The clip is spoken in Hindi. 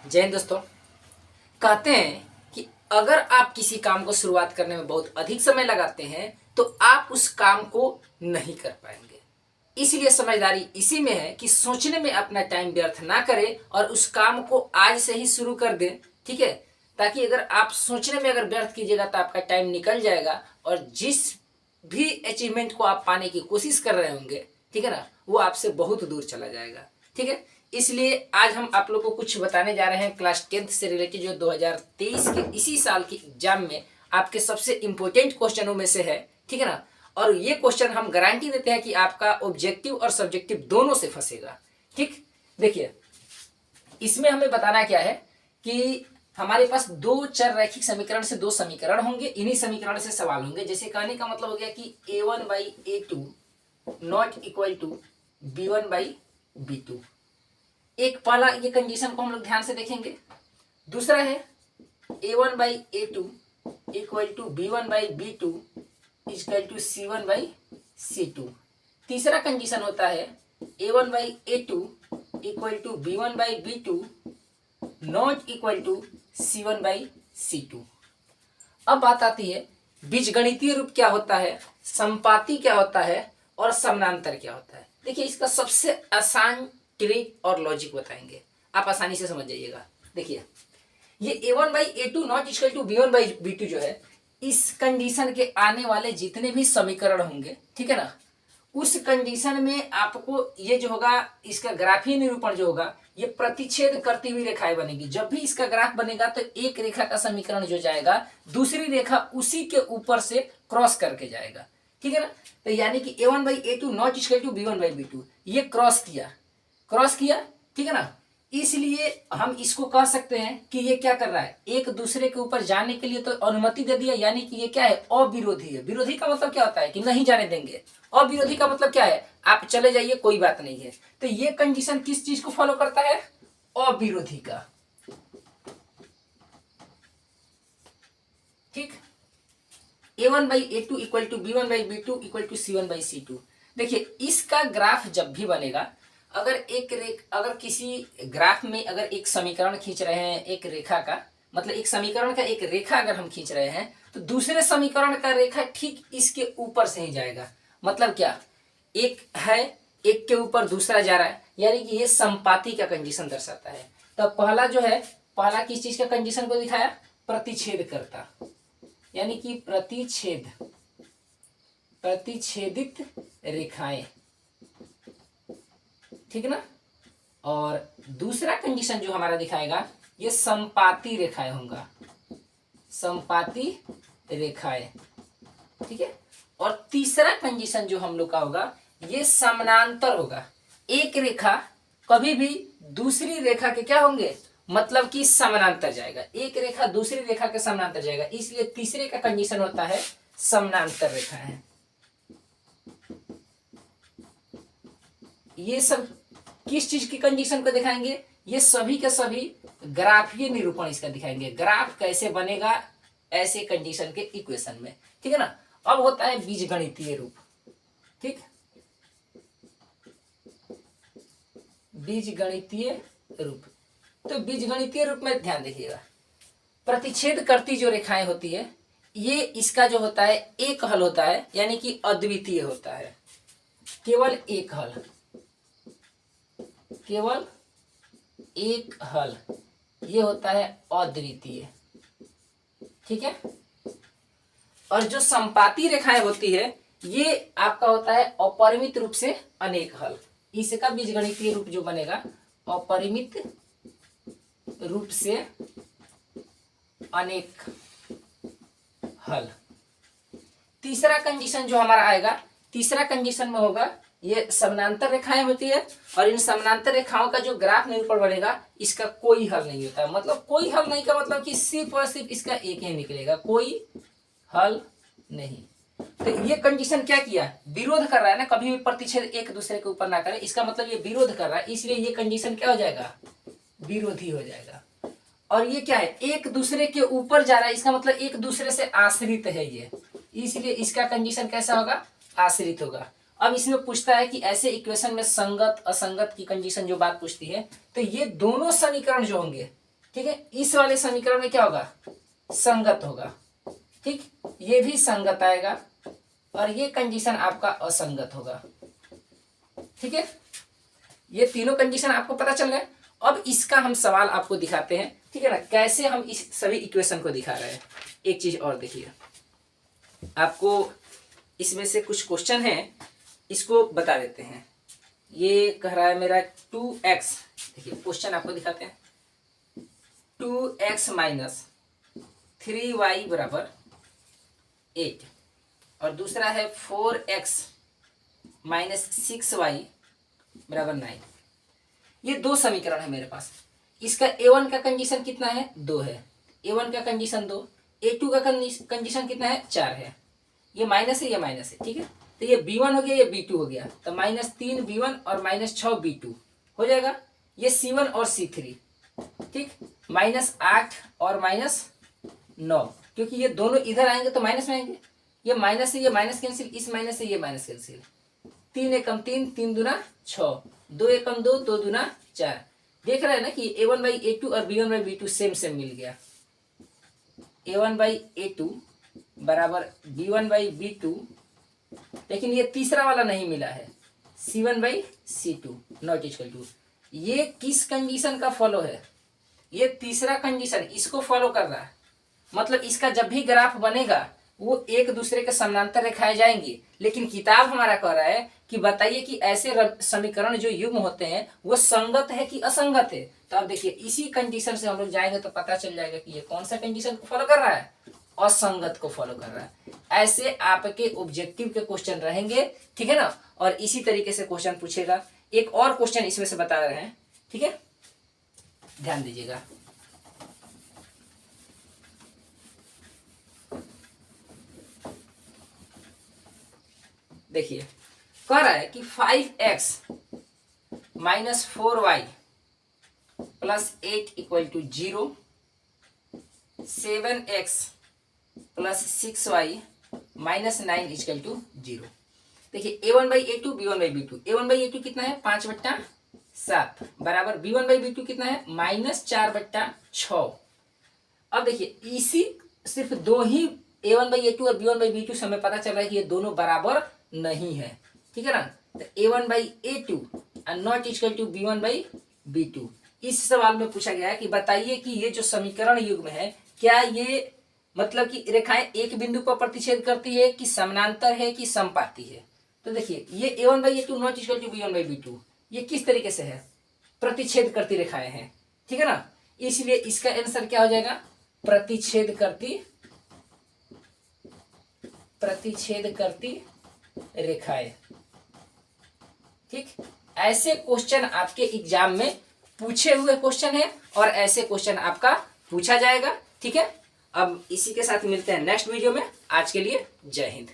जय हिंद दोस्तों। कहते हैं कि अगर आप किसी काम को शुरुआत करने में बहुत अधिक समय लगाते हैं तो आप उस काम को नहीं कर पाएंगे। इसलिए समझदारी इसी में है कि सोचने में अपना टाइम व्यर्थ ना करें और उस काम को आज से ही शुरू कर दें। ठीक है, ताकि अगर आप सोचने में अगर व्यर्थ कीजिएगा तो आपका टाइम निकल जाएगा और जिस भी अचीवमेंट को आप पाने की कोशिश कर रहे होंगे, ठीक है ना, वो आपसे बहुत दूर चला जाएगा। ठीक है, इसलिए आज हम आप लोगों को कुछ बताने जा रहे हैं क्लास 10th से रिलेटेड, जो 2023 के इसी साल की एग्जाम में आपके सबसे इंपॉर्टेंट क्वेश्चनों में से है। ठीक है ना, और ये क्वेश्चन हम गारंटी देते हैं कि आपका ऑब्जेक्टिव और सब्जेक्टिव दोनों से फंसेगा। ठीक, देखिए इसमें हमें बताना क्या है कि हमारे पास दो चर रैखिक समीकरण से दो समीकरण होंगे, इन्हीं समीकरण से सवाल होंगे। जैसे कहने का मतलब हो गया कि a1/a2 not equal to b1/b2। एक पहला ये कंडीशन को हम लोग ध्यान से देखेंगे। दूसरा है a1/a2 equal to b1/b2 equal to c1/c2। तीसरा कंडीशन होता है a1/a2 equal to b1/b2 not equal to c1/c2। अब बात आती है बीजगणितीय रूप क्या होता है, संपाती क्या होता है और समानांतर क्या होता है। देखिए इसका सबसे आसान ट्रिक और लॉजिक बताएंगे, आप आसानी से समझ जाइएगा। देखिए ये a1/a2 not equal to b1/b2 जो है, इस कंडीशन के आने वाले जितने भी समीकरण होंगे, ठीक है ना, उस कंडीशन में आपको ये जो होगा इसका ग्राफीय निरूपण जो होगा, ये प्रतिच्छेद करती हुई रेखाएं बनेगी। जब भी इसका ग्राफ बनेगा तो एक रेखा का समीकरण जो जाएगा दूसरी रेखा उसी के ऊपर से क्रॉस करके जाएगा। ठीक है ना, तो यानी कि a1/a2 not equal to b1/b2 ये क्रॉस किया। ठीक है ना, इसलिए हम इसको कह सकते हैं कि ये क्या कर रहा है, एक दूसरे के ऊपर जाने के लिए तो अनुमति दे दिया, यानी कि ये क्या है, अविरोधी है। विरोधी का मतलब क्या होता है कि नहीं जाने देंगे। अविरोधी का मतलब क्या है, आप चले जाइए कोई बात नहीं है। तो ये कंडीशन किस चीज को फॉलो करता है, अविरोधी का। ठीक, a1/a2 equal to b1/b2 equal to c1/c2। देखिए इसका ग्राफ जब भी बनेगा, अगर किसी ग्राफ में अगर एक समीकरण खींच रहे हैं, एक रेखा का मतलब एक समीकरण का एक रेखा अगर हम खींच रहे हैं तो दूसरे समीकरण का रेखा ठीक इसके ऊपर से ही जाएगा। मतलब क्या, एक है एक के ऊपर दूसरा जा रहा है, यानी कि ये संपाती का कंडीशन दर्शाता है। तो पहला जो है, पहला किस चीज का कंडीशन को दिखाया, प्रतिच्छेद करता, यानी कि प्रतिच्छेदित रेखाएं। ठीक है ना, और दूसरा कंडीशन जो हमारा दिखाएगा ये संपाती रेखाएं होगा, संपाती रेखाएं। ठीक है, और तीसरा कंडीशन जो हम लोग का होगा ये समानांतर होगा। एक रेखा कभी भी दूसरी रेखा के क्या होंगे, मतलब कि समानांतर जाएगा। एक रेखा दूसरी रेखा के समानांतर जाएगा, इसलिए तीसरे का कंडीशन होता है समानांतर रेखा है। ये सब किस चीज की कंडीशन को दिखाएंगे, ये सभी के सभी ग्राफीय निरूपण इसका दिखाएंगे। ग्राफ कैसे बनेगा ऐसे कंडीशन के इक्वेशन में। ठीक है ना, अब होता है बीजगणितीय रूप। ठीक, बीजगणितीय रूप। तो बीजगणितीय रूप में ध्यान देखिएगा, प्रतिच्छेद करती जो रेखाएं होती है ये इसका जो होता है एक हल होता है, यानी कि अद्वितीय होता है, केवल एक हल, केवल एक हल, ये होता है अद्वितीय। ठीक है, और जो संपाती रेखाएं होती है ये आपका होता है अपरिमित रूप से अनेक हल। इसका बीजगणितीय रूप जो बनेगा अपरिमित रूप से अनेक हल। तीसरा कंडीशन जो हमारा आएगा, तीसरा कंडीशन में होगा ये समानांतर रेखाएं होती है और इन समानांतर रेखाओं का जो ग्राफ निरूपण बनेगा इसका कोई हल नहीं होता। मतलब कोई हल नहीं का मतलब कि सिर्फ और सिर्फ इसका एक ही निकलेगा, कोई हल नहीं। तो ये कंडीशन क्या किया, विरोध कर रहा है ना, कभी भी प्रतिच्छेद एक दूसरे के ऊपर ना करे, इसका मतलब ये विरोध कर रहा है, इसलिए ये कंडीशन क्या हो जाएगा, विरोधी हो जाएगा। और ये क्या है, एक दूसरे के ऊपर जा रहा है, इसका मतलब एक दूसरे से आश्रित है ये, इसलिए इसका कंडीशन कैसा होगा, आश्रित होगा। अब इसमें पूछता है कि ऐसे इक्वेशन में संगत असंगत की कंडीशन जो बात पूछती है, तो ये दोनों समीकरण जो होंगे ठीक है। इस वाले समीकरण में क्या होगा, संगत होगा, ठीक, ये भी संगत आएगा और ये कंडीशन आपका असंगत होगा, ठीक है। ये तीनों कंडीशन आपको पता चल गए। अब इसका हम सवाल आपको दिखाते हैं, ठीक है ना, कैसे हम इस सभी इक्वेशन को दिखा रहे हैं। एक चीज और देखिए, आपको इसमें से कुछ क्वेश्चन है, इसको बता देते हैं। ये कह रहा है मेरा 2x, देखिए क्वेश्चन आपको दिखाते हैं। 2x माइनस 3y बराबर 8 और दूसरा है 4x माइनस 6y बराबर 9। ये दो समीकरण है मेरे पास। इसका a1 का कंडीशन कितना है, 2 है, a1 का कंडीशन 2, a2 का कंडीशन कितना है, 4 है। ये माइनस है, ये माइनस है, ठीक है। तो ये b1 हो गया, ये b2 हो गया, तो -3b1 और -6b2 हो जाएगा। ये c1 और c3, ठीक, -8 और -9, क्योंकि ये दोनों इधर आएंगे तो माइनस में आएंगे। ये माइनस से ये माइनस कैंसिल, इस माइनस से ये माइनस कैंसिल, 3 एकम 3, 3 दूना 6, 2 एकम 2, 2 दूना 4। देख रहे हैं ना कि a1/a2 और b1/b2 सेम सेम मिल गया। a1/a2 बराबर b1/b2, लेकिन ये तीसरा वाला नहीं मिला है, c1/c2 नॉट इक्वल टू। ये किस कंडीशन का फॉलो है, ये तीसरा कंडीशन इसको फॉलो कर रहा है। मतलब इसका जब भी ग्राफ बनेगा वो एक दूसरे के समानांतर रेखाएं जाएंगी। लेकिन किताब हमारा कह रहा है कि बताइए कि ऐसे समीकरण जो युग्म होते हैं वो संगत है कि असंगत है। तो अब देखिए इसी कंडीशन से हम लोग जाएंगे तो पता चल जाएगा कि ये कौन सा कंडीशन को फॉलो कर रहा है, असंगत को फॉलो कर रहा है। ऐसे आपके ऑब्जेक्टिव के क्वेश्चन रहेंगे, ठीक है ना। और इसी तरीके से क्वेश्चन पूछेगा। एक और क्वेश्चन इसमें से बता रहे हैं, ठीक है, ध्यान दीजिएगा। देखिए कह रहा है कि 5x minus 4y plus 8 equal to 0, 7x plus 6y minus 9 equal to 0। देखिए a1/a2 b1/b2, a1/a2 कितना है, 5/7 बराबर b1/b2 कितना है, -4/6। अब देखिए इसी सिर्फ दो ही a1/a2 और b1/b2 से हमें पता चल रहा है कि ये दोनों बराबर नहीं है, ठीक है ना। तो a1/a2 और नॉट इक्वल टू b1/b2। इस सवाल में पूछा गया है कि बताइए कि ये जो समीकरण युग्म है क्या ये मतलब कि रेखाएं एक बिंदु पर प्रतिच्छेद करती है कि समानांतर है कि समपाती है। तो देखिए ये a1/a2 not equal to b1/b2 ये किस तरीके से है, प्रतिच्छेद करती रेखाएं हैं, ठीक है ना। इसलिए इसका आंसर क्या हो जाएगा, प्रतिच्छेद करती रेखाएं, ठीक। ऐसे क्वेश्चन आपके एग्जाम में पूछे हुए क्वेश्चन है और ऐसे क्वेश्चन आपका पूछा जाएगा, ठीक है। अब इसी के साथ मिलते हैं नेक्स्ट वीडियो में। आज के लिए जय हिंद।